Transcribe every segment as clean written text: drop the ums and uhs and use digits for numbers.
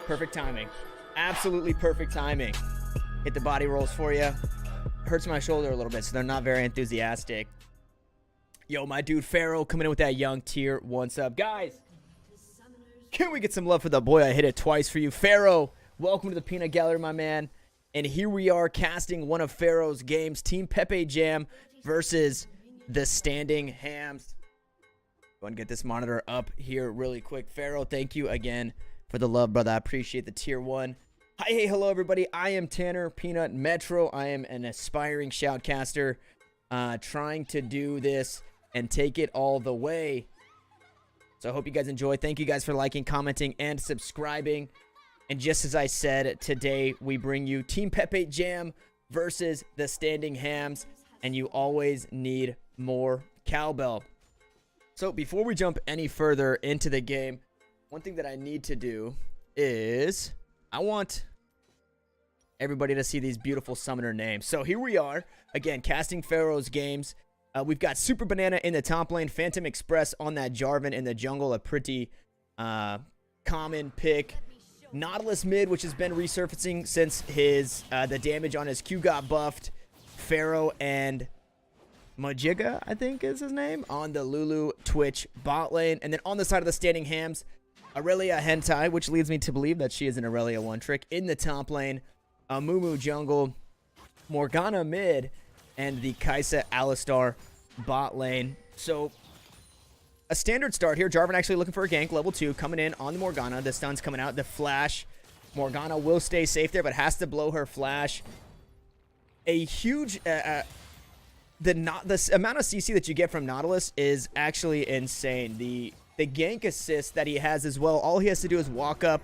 Perfect timing. Absolutely perfect timing. Hit the body rolls for you. Hurts my shoulder a little bit, so they're not very enthusiastic. Yo, my dude Pharaoh coming in with that young tier 1 sub. Guys, can we get some love for the boy? I hit it twice for you. Pharaoh, welcome to the Peanut Gallery, my man. And here we are casting one of Pharaoh's games, Team pepeJAM versus the Standing Hams. Go and get this monitor up here really quick. Pharaoh, thank you again for the love, brother. I appreciate the tier 1. Hi, hey, hello, everybody. I am Tanner Peanut Metro. I am an aspiring shoutcaster trying to do this and take it all the way. So I hope you guys enjoy. Thank you guys for liking, commenting, and subscribing. And just as I said, today we bring you Team pepeJAM versus the Standing Hams, and you always need more cowbell. So before we jump any further into the game, one thing that I need to do is I want everybody to see these beautiful summoner names. So here we are, again, casting Pharaoh's games. We've got Super Banana in the top lane, Phantom Express on that Jarvan in the jungle, a pretty common pick. Nautilus mid, which has been resurfacing since his the damage on his Q got buffed. Pharaoh and Majiga, I think is his name, on the Lulu Twitch bot lane. And then on the side of the Standing Hams, Aurelia Hentai, which leads me to believe that she is an Aurelia one-trick in the top lane. Mumu jungle, Morgana mid, and the Kaisa Alistar bot lane. So a standard start here. Jarvan actually looking for a gank, level 2, coming in on the Morgana. The stun's coming out. The flash. Morgana will stay safe there, but has to blow her flash. A huge... the amount of CC that you get from Nautilus is actually insane. The gank assist that he has as well, all he has to do is walk up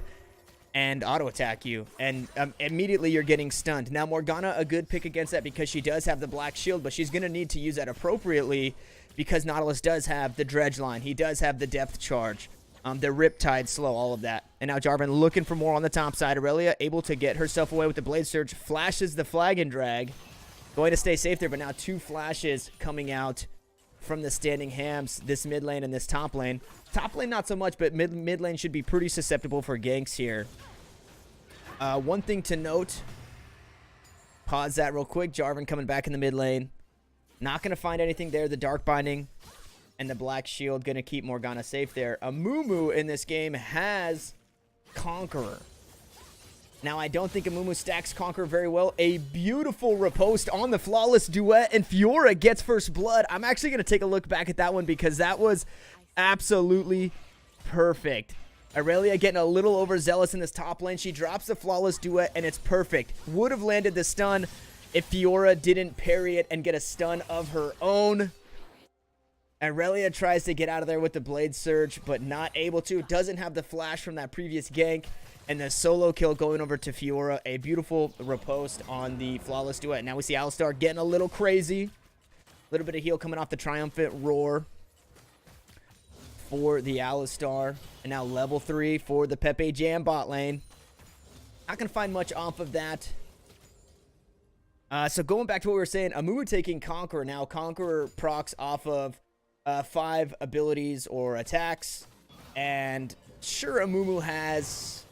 and auto attack you, and immediately you're getting stunned. Now Morgana, a good pick against that because she does have the black shield, but she's going to need to use that appropriately because Nautilus does have the dredge line. He does have the depth charge, the Riptide slow, all of that. And now Jarvan looking for more on the top side. Aurelia able to get herself away with the blade surge, flashes the flag and drag. Going to stay safe there, but now 2 flashes coming out from the Standing Hams, this mid lane and this top lane. Top lane not so much, but mid lane should be pretty susceptible for ganks here. One thing to note, pause that real quick. Jarvan coming back in the mid lane. Not going to find anything there. The Dark Binding and the Black Shield going to keep Morgana safe there. Mumu in this game has Conqueror. Now, I don't think Mumu stacks Conqueror very well. A beautiful riposte on the Flawless Duet, and Fiora gets first blood. I'm actually going to take a look back at that one because that was absolutely perfect. Aurelia getting a little overzealous in this top lane. She drops the Flawless Duet, and it's perfect. Would have landed the stun if Fiora didn't parry it and get a stun of her own. Aurelia tries to get out of there with the Blade Surge, but not able to. Doesn't have the flash from that previous gank. And the solo kill going over to Fiora. A beautiful riposte on the Flawless Duet. Now we see Alistar getting a little crazy. A little bit of heal coming off the Triumphant Roar for the Alistar. And now level 3 for the pepeJAM bot lane. Not going to find much off of that. So going back to what we were saying, Mumu taking Conqueror. Now Conqueror procs off of 5 abilities or attacks. And sure, Mumu has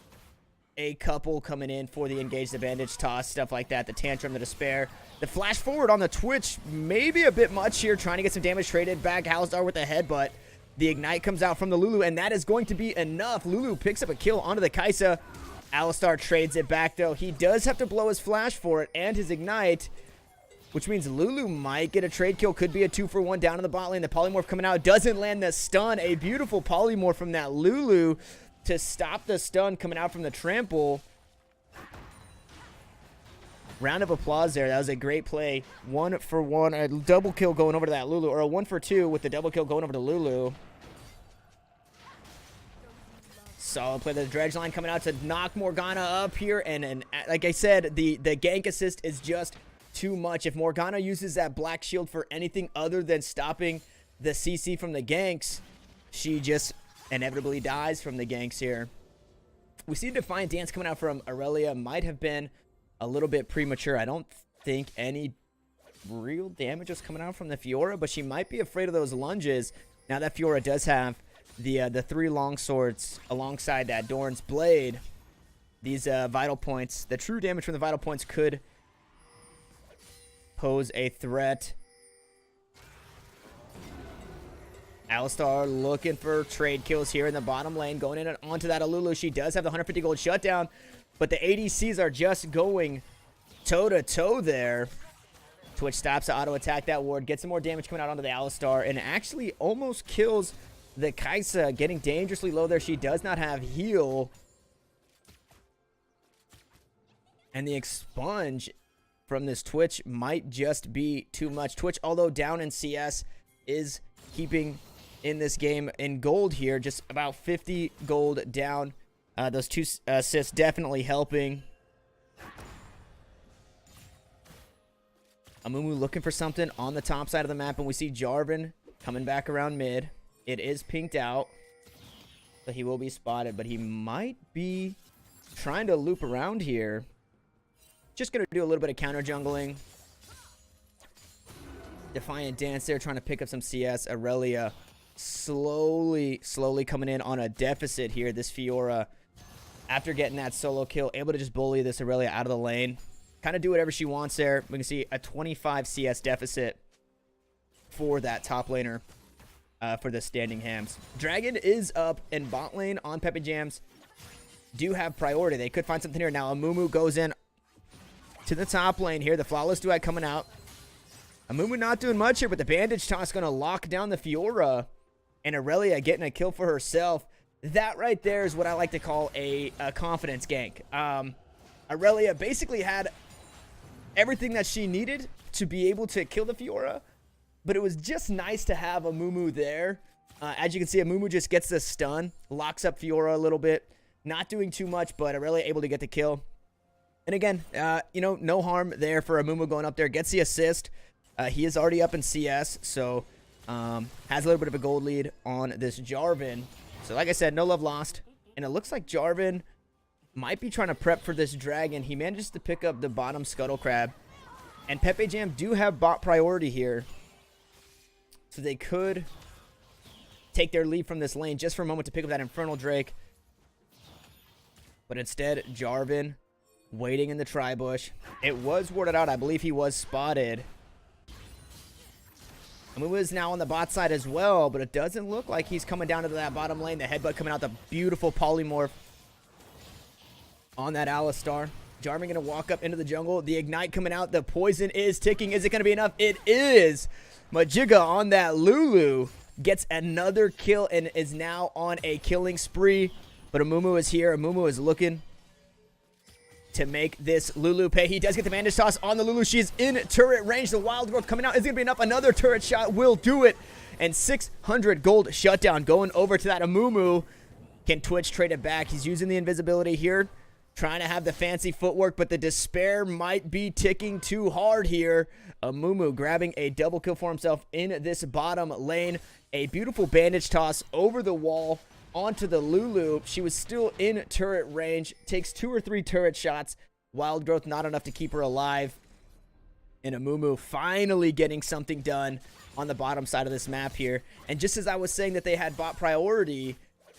a couple coming in for the engage, the bandage toss, stuff like that, the tantrum, the despair, the flash forward on the Twitch, maybe a bit much here, trying to get some damage traded back. Alistar with a headbutt. The ignite comes out from the Lulu, and that is going to be enough. Lulu picks up a kill onto the Kaisa. Alistar trades it back, though. He does have to blow his flash for it and his ignite, which means Lulu might get a trade kill. Could be a 2-for-1 down in the bot lane. The polymorph coming out doesn't land the stun. A beautiful polymorph from that Lulu to stop the stun coming out from the trample. Round of applause there. That was a great play. 1-for-1. A double kill going over to that Lulu. Or a 1-for-2 with the double kill going over to Lulu. Solid play. The dredge line coming out to knock Morgana up here. And like I said, the gank assist is just too much. If Morgana uses that black shield for anything other than stopping the CC from the ganks, she just inevitably dies from the ganks here. We see Defiant Dance coming out from Aurelia. Might have been a little bit premature. I don't think any real damage is coming out from the Fiora, but she might be afraid of those lunges. Now that Fiora does have the 3 long swords alongside that Dorn's Blade. these vital points, the true damage from the vital points could pose a threat. Alistar looking for trade kills here in the bottom lane, going in and onto that Alulu. She does have the 150 gold shutdown, but the ADCs are just going toe-to-toe there. Twitch stops to auto-attack that ward, gets some more damage coming out onto the Alistar, and actually almost kills the Kai'Sa, getting dangerously low there. She does not have heal. And the expunge from this Twitch might just be too much. Twitch, although down in CS, is keeping in this game in gold here, just about 50 gold down. Those 2 assists definitely helping. Amumu looking for something on the top side of the map, and we see Jarvan coming back around mid. It is pinked out, so he will be spotted, but he might be trying to loop around here. Just going to do a little bit of counter jungling. Defiant Dance there, trying to pick up some CS. Aurelia slowly coming in on a deficit here. This Fiora, after getting that solo kill, able to just bully this Aurelia out of the lane. Kind of do whatever she wants there. We can see a 25 CS deficit for that top laner for the standing hams. Dragon is up in bot lane on pepeJAMs. Do have priority. They could find something here. Now Amumu goes in to the top lane here. The Flawless Duet coming out. Amumu not doing much here, but the bandage toss going to lock down the Fiora. And Aurelia getting a kill for herself. That right there is what I like to call a confidence gank. Aurelia basically had everything that she needed to be able to kill the Fiora, but it was just nice to have Amumu there. As you can see, Amumu just gets the stun, locks up Fiora a little bit. Not doing too much, but Aurelia able to get the kill. And again, you know, no harm there for Amumu going up there. Gets the assist. He is already up in CS, so has a little bit of a gold lead on this Jarvan. So like I said, no love lost. And it looks like Jarvan might be trying to prep for this dragon. He manages to pick up the bottom Scuttle Crab. And pepeJAM do have bot priority here. So they could take their lead from this lane just for a moment to pick up that Infernal Drake. But instead, Jarvan waiting in the tri-bush. It was warded out. I believe he was spotted. Amumu is now on the bot side as well, but it doesn't look like he's coming down to that bottom lane. The headbutt coming out, the beautiful polymorph on that Alistar. Jarvan going to walk up into the jungle. The ignite coming out. The poison is ticking. Is it going to be enough? It is. Majiga on that Lulu gets another kill and is now on a killing spree. But Amumu is here. Amumu is looking to make this Lulu pay. He does get the bandage toss on the Lulu. She is in turret range. The wild growth coming out is going to be enough. Another turret shot will do it. And 600 gold shutdown going over to that Amumu. Can Twitch trade it back? He's using the invisibility here. Trying to have the fancy footwork, but the despair might be ticking too hard here. Amumu grabbing a double kill for himself in this bottom lane. A beautiful bandage toss over the wall onto the Lulu. She was still in turret range. Takes 2 or 3 turret shots. Wild growth not enough to keep her alive. And Amumu finally getting something done on the bottom side of this map here. And just as I was saying that they had bot priority,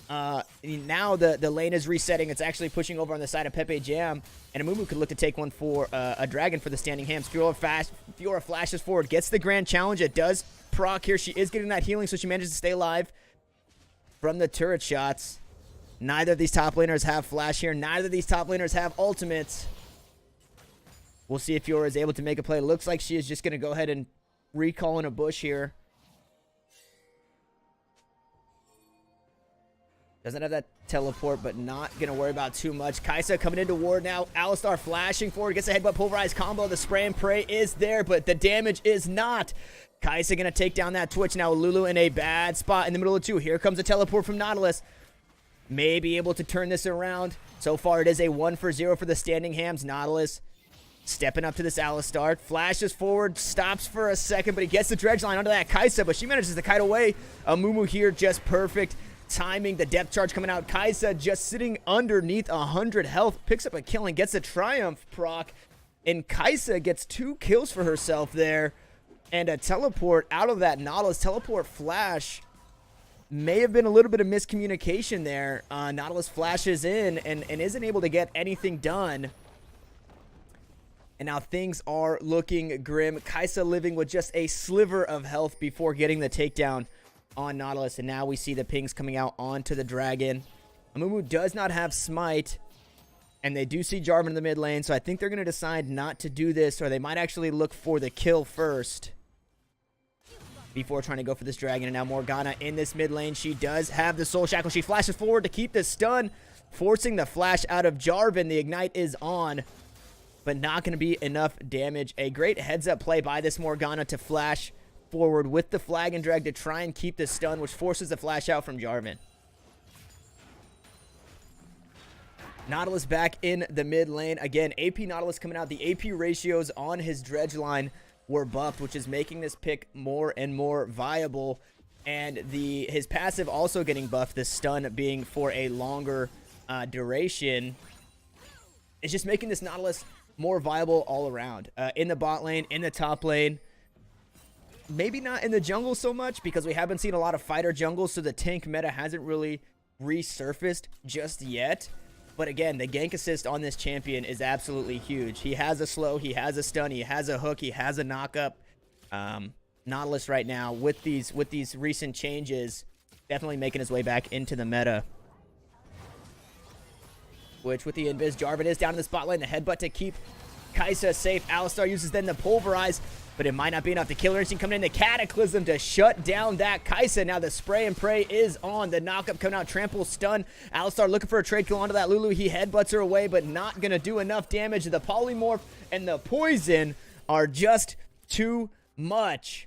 now the lane is resetting. It's actually pushing over on the side of pepeJAM, and Amumu could look to take one for a dragon for the standing hams. Fiora flashes forward, gets the grand challenge. It does proc here. She is getting that healing, so she manages to stay alive from the turret shots. Neither of these top laners have flash here. Neither of these top laners have ultimates. We'll see if Fiora is able to make a play. It looks like she is just going to go ahead and recall in a bush here. Doesn't have that teleport, but not going to worry about too much. Kai'Sa coming into ward now. Alistar flashing forward. Gets a headbutt pulverized combo. The spray and pray is there, but the damage is not. Kai'Sa going to take down that Twitch. Now Lulu in a bad spot in the middle of 2. Here comes a teleport from Nautilus. May be able to turn this around. So far, it is a 1-for-0 for the standing hams. Nautilus stepping up to this Alistar. Flashes forward. Stops for a second, but he gets the dredge line onto that Kai'Sa, but she manages to kite away. Amumu here just perfect. Timing, the depth charge coming out. Kai'Sa just sitting underneath 100 health. Picks up a kill and gets a triumph proc. And Kai'Sa gets 2 kills for herself there. And a teleport out of that Nautilus. Teleport flash may have been a little bit of miscommunication there. Nautilus flashes in and isn't able to get anything done. And now things are looking grim. Kaisa living with just a sliver of health before getting the takedown on Nautilus. And now we see the pings coming out onto the dragon. Amumu does not have smite. And they do see Jarvan in the mid lane. So I think they're going to decide not to do this. Or they might actually look for the kill first before trying to go for this dragon. And now Morgana in this mid lane. She does have the soul shackle. She flashes forward to keep the stun, forcing the flash out of Jarvan. The ignite is on, but not going to be enough damage. A great heads-up play by this Morgana to flash forward with the flag and drag to try and keep the stun, which forces the flash out from Jarvan. Nautilus back in the mid lane. Again, AP Nautilus coming out. The AP ratios on his dredge line were buffed, which is making this pick more and more viable. And his passive also getting buffed, the stun being for a longer duration. It's just making this Nautilus more viable all around. In the bot lane, in the top lane. Maybe not in the jungle so much because we haven't seen a lot of fighter jungles, so the tank meta hasn't really resurfaced just yet. But again, the gank assist on this champion is absolutely huge. He has a slow, he has a stun, he has a hook, he has a knockup. Nautilus right now with these recent changes definitely making his way back into the meta. Which with the invis, Jarvan is down in the spot lane. The headbutt to keep Kaisa safe. Alistar uses then the pulverize, but it might not be enough. The killer instinct coming in, the cataclysm to shut down that Kaisa. Now the spray and pray is on. The knockup coming out, trample, stun. Alistar looking for a trade kill onto that Lulu. He headbutts her away, but not gonna do enough damage. The polymorph and the poison are just too much.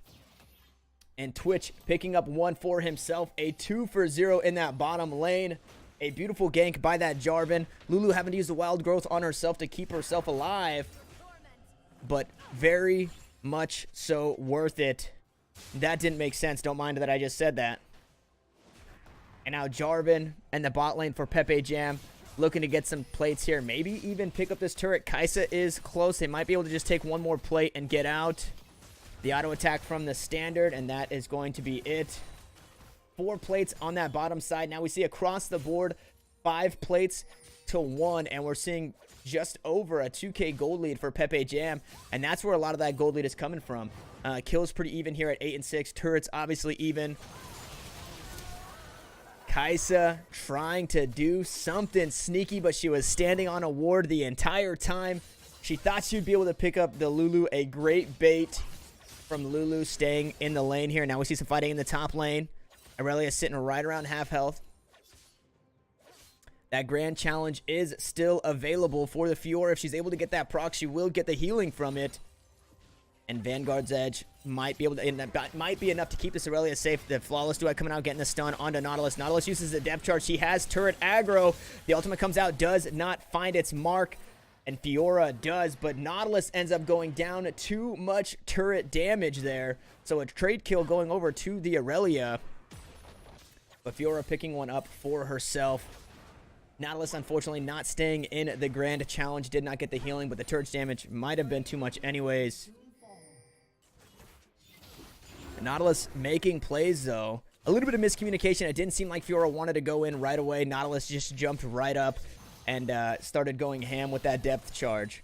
And Twitch picking up one for himself. A 2 for 0 in that bottom lane. A beautiful gank by that Jarvan. Lulu having to use the wild growth on herself to keep herself alive. But very much so worth it. That didn't make sense. Don't mind that I just said that. And now Jarvan and the bot lane for pepeJAM looking to get some plates here. Maybe even pick up this turret. Kaisa is close. They might be able to just take one more plate and get out. The auto attack from the standard, and that is going to be it. 4 plates on that bottom side. Now we see across the board 5 plates to 1, and we're seeing just over a 2k gold lead for pepeJAM, and that's where a lot of that gold lead is coming from. Kills pretty even here at 8 and 6. Turrets obviously even. Kaisa trying to do something sneaky, but she was standing on a ward the entire time. She thought she'd be able to pick up the Lulu. A great bait from Lulu staying in the lane here. Now we see some fighting in the top lane. Aurelia sitting right around half health. That grand challenge is still available for the Fiora. If she's able to get that proc, she will get the healing from it. And Vanguard's Edge might be able to, might be enough to keep this Aurelia safe. The flawless duet coming out, getting the stun onto Nautilus. Nautilus uses the depth charge. She has turret aggro. The ultimate comes out, does not find its mark. And Fiora does, but Nautilus ends up going down. Too much turret damage there. So a trade kill going over to the Aurelia. But Fiora picking one up for herself. Nautilus, unfortunately, not staying in the grand challenge. Did not get the healing, but the turret damage might have been too much anyways. Nautilus making plays, though. A little bit of miscommunication. It didn't seem like Fiora wanted to go in right away. Nautilus just jumped right up and started going ham with that depth charge.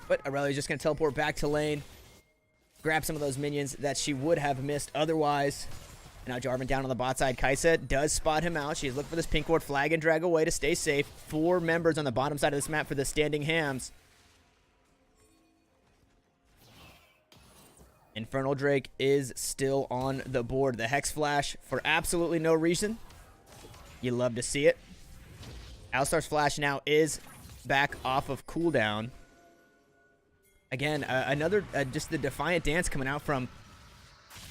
But Aurelia's just going to teleport back to lane. Grab some of those minions that she would have missed otherwise. And now Jarvan down on the bot side. Kaisa does spot him out. She's looking for this pink ward, flag and drag away to stay safe. 4 members on the bottom side of this map for the standing hams. Infernal Drake is still on the board. The Hex Flash for absolutely no reason. You love to see it. Alistar's Flash now is back off of cooldown. Again, another, just the Defiant Dance coming out from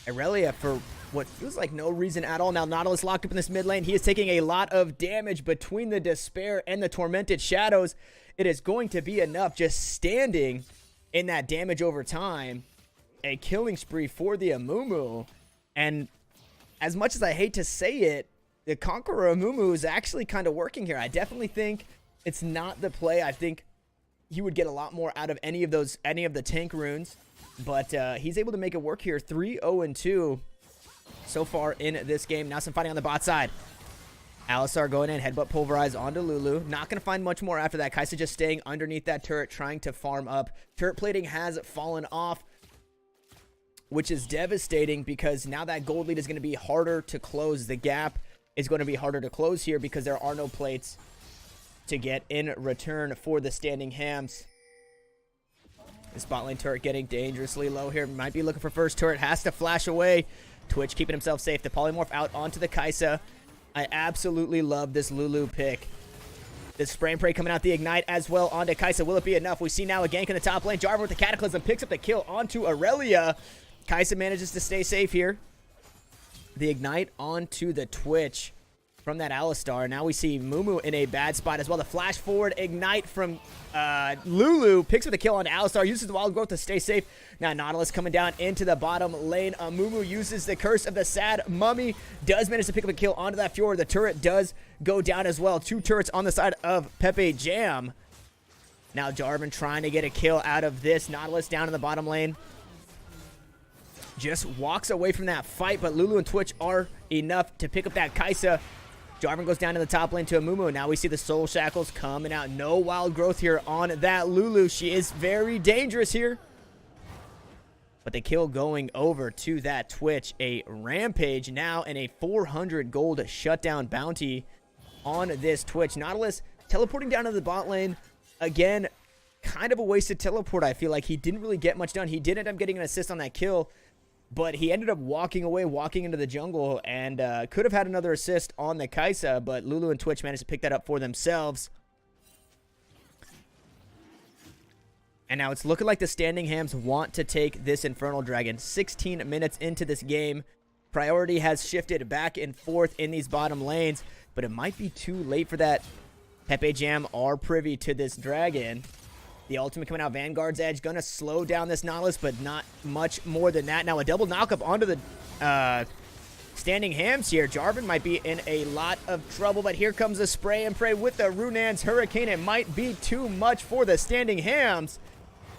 Aurelia for what feels like no reason at all. Now Nautilus locked up in this mid lane. He is taking a lot of damage between the Despair and the Tormented Shadows. It is going to be enough just standing in that damage over time. A killing spree for the Amumu. And as much as I hate to say it, the Conqueror Amumu is actually kind of working here. I definitely think it's not the play. I think he would get a lot more out of any of the tank runes, but he's able to make it work here. 3-0-2. so far in this game. Now some fighting on the bot side. Alistar going in, headbutt pulverize onto Lulu. Not going to find much more after that. Kai'Sa just staying underneath that turret, trying to farm up. Turret plating has fallen off, which is devastating because now that gold lead is going to be harder to close. The gap is going to be harder to close here because there are no plates to get in return for the standing hams. The spot lane turret getting dangerously low here. Might be looking for first turret. Has to flash away. Twitch keeping himself safe. The polymorph out onto the Kai'Sa. I absolutely love this Lulu pick. The spray and pray coming out the ignite as well onto Kai'Sa. Will it be enough? We see now a gank in the top lane. Jarvan with the Cataclysm picks up the kill onto Aurelia. Kai'Sa manages to stay safe here. The ignite onto the Twitch from that Alistar. Now we see Mumu in a bad spot as well. The flash forward ignite from Lulu picks up the kill on Alistar. Uses the wild growth to stay safe. Now Nautilus coming down into the bottom lane. Mumu uses the curse of the sad mummy. Does manage to pick up a kill onto that Fjord. The turret does go down as well. 2 turrets on the side of pepeJAM. Now Jarvan trying to get a kill out of this. Nautilus down in the bottom lane. Just walks away from that fight, but Lulu and Twitch are enough to pick up that Kai'Sa. Jarvan goes down to the top lane to Amumu. Now we see the Soul Shackles coming out. No wild growth here on that Lulu. She is very dangerous here. But the kill going over to that Twitch. A Rampage now and a 400 gold shutdown bounty on this Twitch. Nautilus teleporting down to the bot lane. Again, kind of a wasted teleport. I feel like he didn't really get much done. He did end up getting an assist on that kill, but he ended up walking away, walking into the jungle, and could have had another assist on the Kai'Sa, but Lulu and Twitch managed to pick that up for themselves. And now it's looking like the standing hams want to take this Infernal Dragon. 16 minutes into this game. Priority has shifted back and forth in these bottom lanes, but it might be too late for that. pepeJAM are privy to this dragon. The ultimate coming out, Vanguard's Edge, gonna slow down this Nautilus, but not much more than that. Now a double knockup onto the standing hams here. Jarvan might be in a lot of trouble, but here comes the spray and pray with the Runan's Hurricane. It might be too much for the standing hams.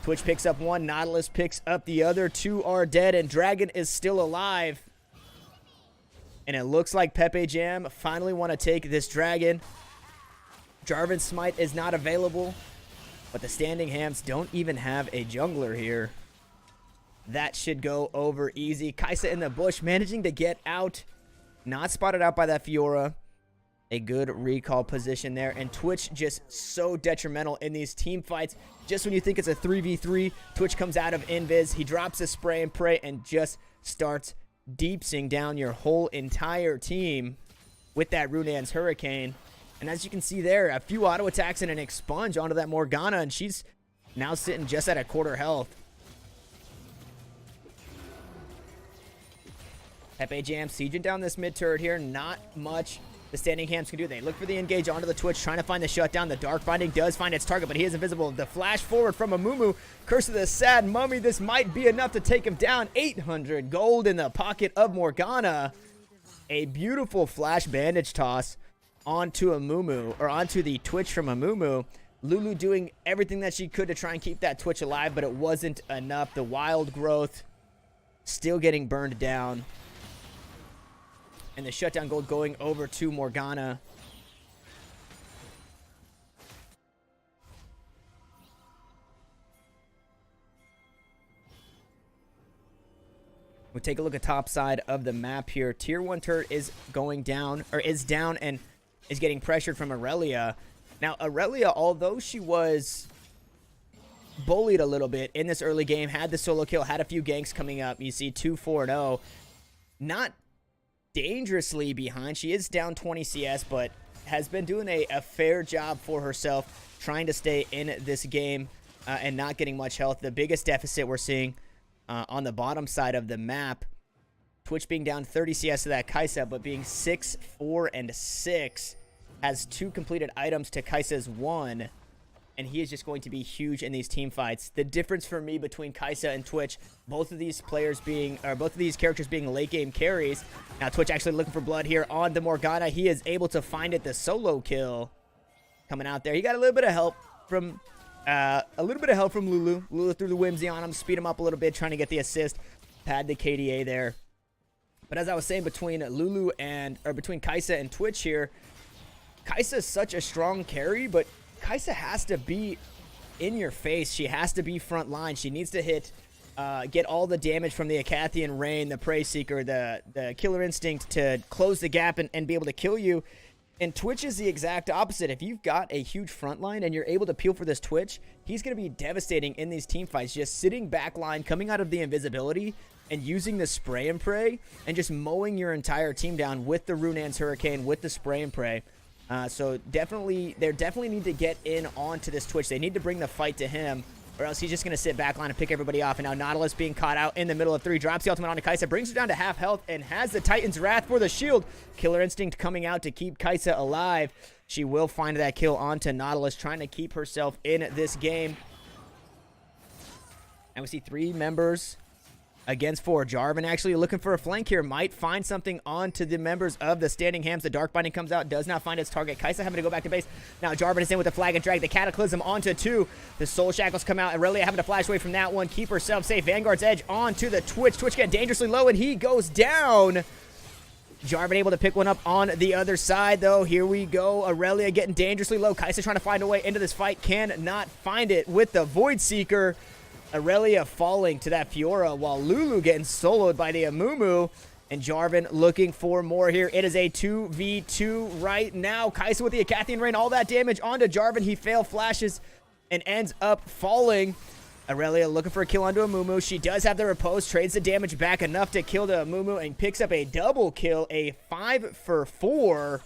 Twitch picks up one, Nautilus picks up the other. 2 are dead, and Dragon is still alive. And it looks like pepeJAM finally want to take this Dragon. Jarvan's Smite is not available, but the standing hams don't even have a jungler here. That should go over easy. Kai'Sa in the bush, managing to get out. Not spotted out by that Fiora. A good recall position there. And Twitch just so detrimental in these team fights. Just when you think it's a 3v3, Twitch comes out of invis. He drops a spray and pray and just starts deepsing down your whole entire team with that Runan's Hurricane. And as you can see there, a few auto attacks and an expunge onto that Morgana, and she's now sitting just at a quarter health. pepeJAM sieging down this mid turret here. Not much the standing hams can do. They look for the engage onto the Twitch, trying to find the shutdown. The Dark Binding does find its target, but he is invisible. The flash forward from Amumu. Curse of the sad mummy. This might be enough to take him down. 800 gold in the pocket of Morgana. A beautiful flash bandage toss onto Amumu, or onto the Twitch from Amumu. Lulu doing everything that she could to try and keep that Twitch alive, but it wasn't enough. The wild growth still getting burned down. And the shutdown gold going over to Morgana. We'll take a look at top side of the map here. Tier 1 turret is going down, or is down, and is getting pressured from Aurelia. Now, Aurelia, although she was bullied a little bit in this early game, had the solo kill, had a few ganks coming up. You see 2-4-0. Not dangerously behind. She is down 20 CS, but has been doing a fair job for herself, trying to stay in this game and not getting much health. The biggest deficit we're seeing on the bottom side of the map, Twitch being down 30 CS to that Kai'Sa, but being 6, 4, and 6, has 2 completed items to Kai'Sa's 1, and he is just going to be huge in these team fights. The difference for me between Kai'Sa and Twitch, both of these characters being late game carries. Now Twitch actually looking for blood here on the Morgana. He is able to find it. The solo kill coming out there. He got a little bit of help from Lulu. Lulu threw the whimsy on him, speed him up a little bit, trying to get the assist. Pad the KDA there. But as I was saying, between Kai'Sa and Twitch here, Kai'Sa is such a strong carry, but Kai'Sa has to be in your face. She has to be front line. She needs to get all the damage from the Acathian Rain, the Prey Seeker, the Killer Instinct to close the gap and be able to kill you. And Twitch is the exact opposite. If you've got a huge front line and you're able to peel for this Twitch, he's going to be devastating in these team fights, just sitting back line, coming out of the invisibility, and using the spray and pray, and just mowing your entire team down with the Runan's Hurricane, with the spray and pray. So they definitely need to get in onto this Twitch. They need to bring the fight to him, or else he's just going to sit backline and pick everybody off. And now Nautilus being caught out in the middle of 3. Drops the ultimate onto Kai'Sa, brings her down to half health, and has the Titan's Wrath for the shield. Killer Instinct coming out to keep Kai'Sa alive. She will find that kill onto Nautilus, trying to keep herself in this game. And we see 3 members against 4. Jarvan actually looking for a flank here. Might find something onto the members of the Standing Hams. The Dark Binding comes out. Does not find its target. Kai'Sa having to go back to base. Now Jarvan is in with the flag and drag. The Cataclysm onto 2. The Soul Shackles come out. Aurelia having to flash away from that one. Keep herself safe. Vanguard's Edge onto the Twitch. Twitch getting dangerously low, and he goes down. Jarvan able to pick one up on the other side, though. Here we go. Aurelia getting dangerously low. Kai'Sa trying to find a way into this fight. Cannot find it with the Void Seeker. Aurelia falling to that Fiora, while Lulu getting soloed by the Amumu. And Jarvan looking for more here. It is a 2v2 right now. Kai'Sa with the Acathian Rain, all that damage onto Jarvan. He fail flashes and ends up falling. Aurelia looking for a kill onto Amumu. She does have the repose, trades the damage back enough to kill the Amumu, and picks up a double kill, a 5 for 4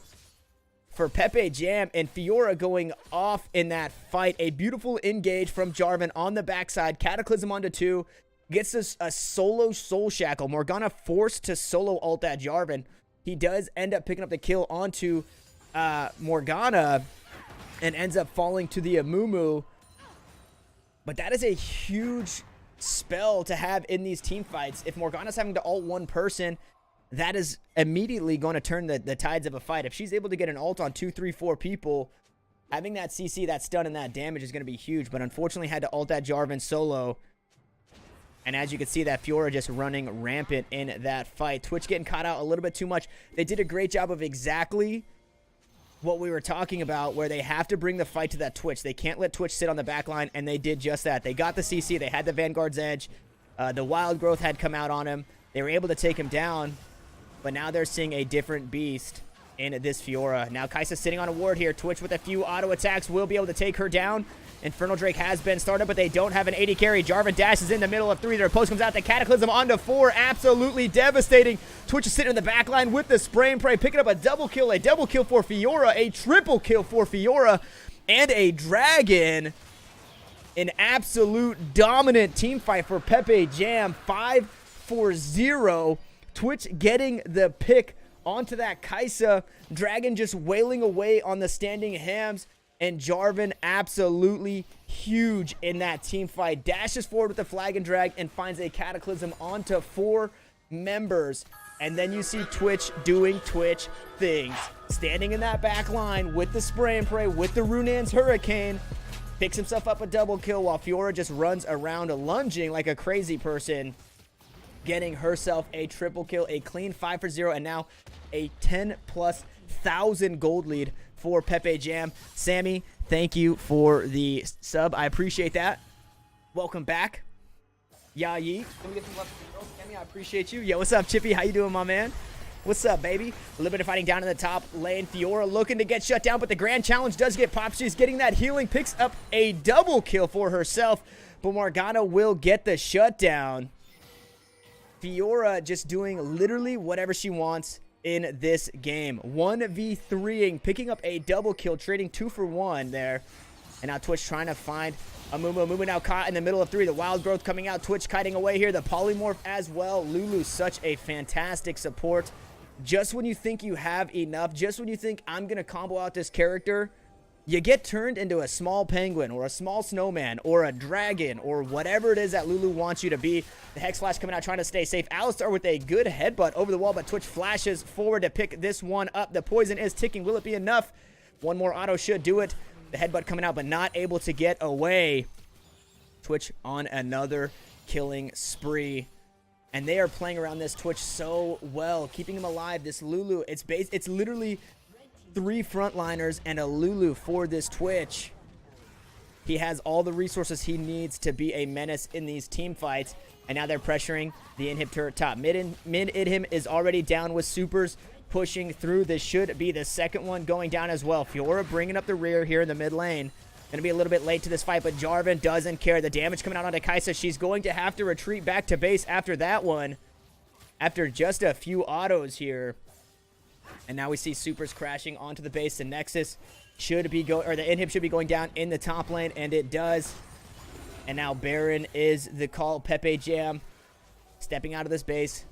for pepeJAM, and Fiora going off in that fight. A beautiful engage from Jarvan on the backside. Cataclysm onto 2. Gets us a solo Soul Shackle. Morgana forced to solo ult that Jarvan. He does end up picking up the kill onto Morgana and ends up falling to the Amumu. But that is a huge spell to have in these team fights. If Morgana's having to ult one person, that is immediately going to turn the tides of a fight. If she's able to get an ult on 2, 3, 4 people, having that CC, that stun, and that damage is going to be huge. But unfortunately had to ult that Jarvan solo. And as you can see, that Fiora just running rampant in that fight. Twitch getting caught out a little bit too much. They did a great job of exactly what we were talking about, where they have to bring the fight to that Twitch. They can't let Twitch sit on the back line, and they did just that. They got the CC. They had the Vanguard's Edge. The Wild Growth had come out on him. They were able to take him down. But now they're seeing a different beast in this Fiora. Now Kai'Sa sitting on a ward here. Twitch with a few auto attacks will be able to take her down. Infernal Drake has been started, but they don't have an 80 carry. Jarvan dashes in the middle of 3. Their post comes out. The Cataclysm onto 4. Absolutely devastating. Twitch is sitting in the back line with the spray and pray, picking up a double kill. A double kill for Fiora. A triple kill for Fiora. And a dragon. An absolute dominant team fight for pepeJAM. 5-4-0. Twitch getting the pick onto that Kai'Sa. Dragon just wailing away on the Standing Hams. And Jarvan absolutely huge in that team fight. Dashes forward with the flag and drag and finds a Cataclysm onto 4 members. And then you see Twitch doing Twitch things. Standing in that back line with the spray and pray, with the Runan's Hurricane. Picks himself up a double kill while Fiora just runs around lunging like a crazy person. Getting herself a triple kill, a clean 5-0, and now a 10,000+ gold lead for pepeJAM. Sammy, thank you for the sub. I appreciate that. Welcome back. Yayi. Let me get some love from the girls. Sammy, I appreciate you. Yo, what's up, Chippy? How you doing, my man? What's up, baby? A little bit of fighting down in the top lane. Fiora looking to get shut down, but the Grand Challenge does get popped. She's getting that healing, picks up a double kill for herself, but Morgana will get the shutdown. Fiora just doing literally whatever she wants in this game. 1v3ing, picking up a double kill, trading 2 for 1 there. And now Twitch trying to find Amumu. Amumu now caught in the middle of 3. The Wild Growth coming out. Twitch kiting away here. The Polymorph as well. Lulu, such a fantastic support. Just when you think you have enough, just when you think I'm going to combo out this character, you get turned into a small penguin or a small snowman or a dragon or whatever it is that Lulu wants you to be. The Hex Flash coming out trying to stay safe. Alistar with a good headbutt over the wall, but Twitch flashes forward to pick this one up. The poison is ticking. Will it be enough? One more auto should do it. The headbutt coming out, but not able to get away. Twitch on another killing spree. And they are playing around this Twitch so well, keeping him alive. This Lulu, it's literally 3 frontliners and a Lulu for this Twitch. He has all the resources he needs to be a menace in these team fights. And now they're pressuring the inhib turret top. Mid Idhim is already down with supers pushing through. This should be the second one going down as well. Fiora bringing up the rear here in the mid lane. Going to be a little bit late to this fight, but Jarvan doesn't care. The damage coming out onto Kai'Sa. She's going to have to retreat back to base after that one. After just a few autos here. And now we see supers crashing onto the base. The Nexus should be going, or the inhib should be going down in the top lane, and it does. And now Baron is the call. pepeJAM stepping out of this base,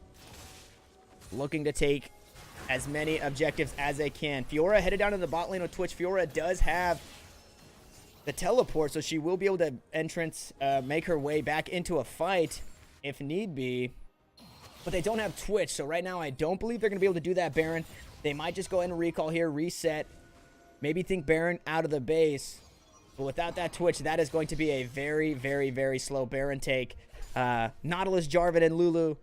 looking to take as many objectives as they can. Fiora headed down to the bot lane with Twitch. Fiora does have the teleport, so she will be able to make her way back into a fight if need be. But they don't have Twitch, so right now I don't believe they're going to be able to do that, Baron. They might just go ahead and recall here, reset, maybe think Baron out of the base. But without that Twitch, that is going to be a very, very, very slow Baron take. Nautilus, Jarvan, and Lulu,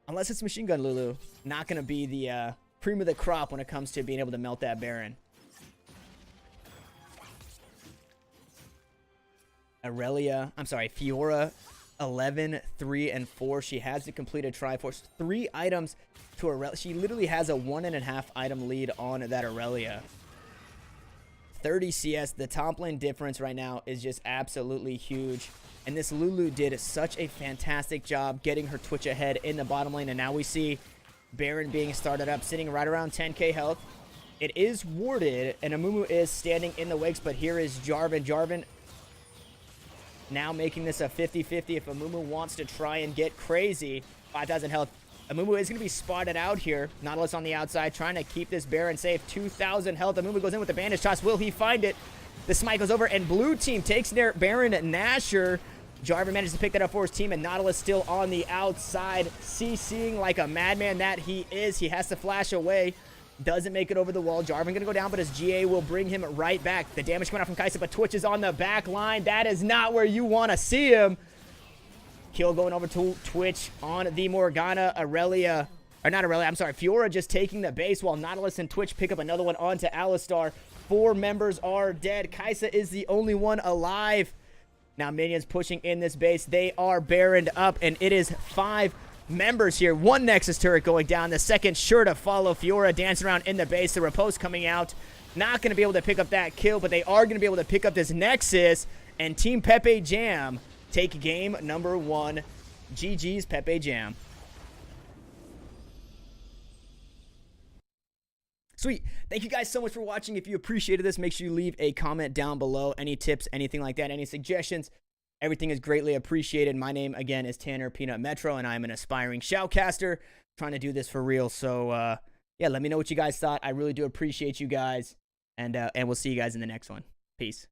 unless it's Machine Gun Lulu, not going to be the cream of the crop when it comes to being able to melt that Baron. Fiora, 11, 3, and 4. She has to complete a Triforce. 3 items to Aurelia. She literally has a 1.5 item lead on that Aurelia. 30 CS. The top lane difference right now is just absolutely huge. And this Lulu did such a fantastic job getting her Twitch ahead in the bottom lane. And now we see Baron being started up, sitting right around 10k health. It is warded, and Amumu is standing in the wicks, but here is Jarvan. Jarvan now making this a 50-50 if Amumu wants to try and get crazy. 5,000 health. Amumu is going to be spotted out here. Nautilus on the outside trying to keep this Baron safe. 2,000 health. Amumu goes in with the bandage toss. Will he find it? The smite goes over, and blue team takes their Baron Nashor. Jarvan manages to pick that up for his team, and Nautilus still on the outside, CCing like a madman that he is. He has to flash away. Doesn't make it over the wall. Jarvan gonna go down, but his GA will bring him right back. The damage coming out from Kai'Sa, but Twitch is on the back line. That is not where you want to see him. Kill going over to Twitch on the Morgana. Aurelia, or not Aurelia, I'm sorry, Fiora just taking the base while Nautilus and Twitch pick up another one onto Alistar. 4 members are dead. Kai'Sa is the only one alive. Now minions pushing in this base. They are Baroned up, and it is 5 members here. 1 Nexus turret going down. The second sure to follow. Fiora dancing around in the base. The Riposte coming out. Not going to be able to pick up that kill, but they are going to be able to pick up this Nexus. And Team pepeJAM take game number 1. GG's pepeJAM. Sweet. Thank you guys so much for watching. If you appreciated this, make sure you leave a comment down below. Any tips, anything like that, any suggestions. Everything is greatly appreciated. My name, again, is Tanner Peanut Metro, and I'm an aspiring shoutcaster trying to do this for real. So, yeah, let me know what you guys thought. I really do appreciate you guys, and we'll see you guys in the next one. Peace.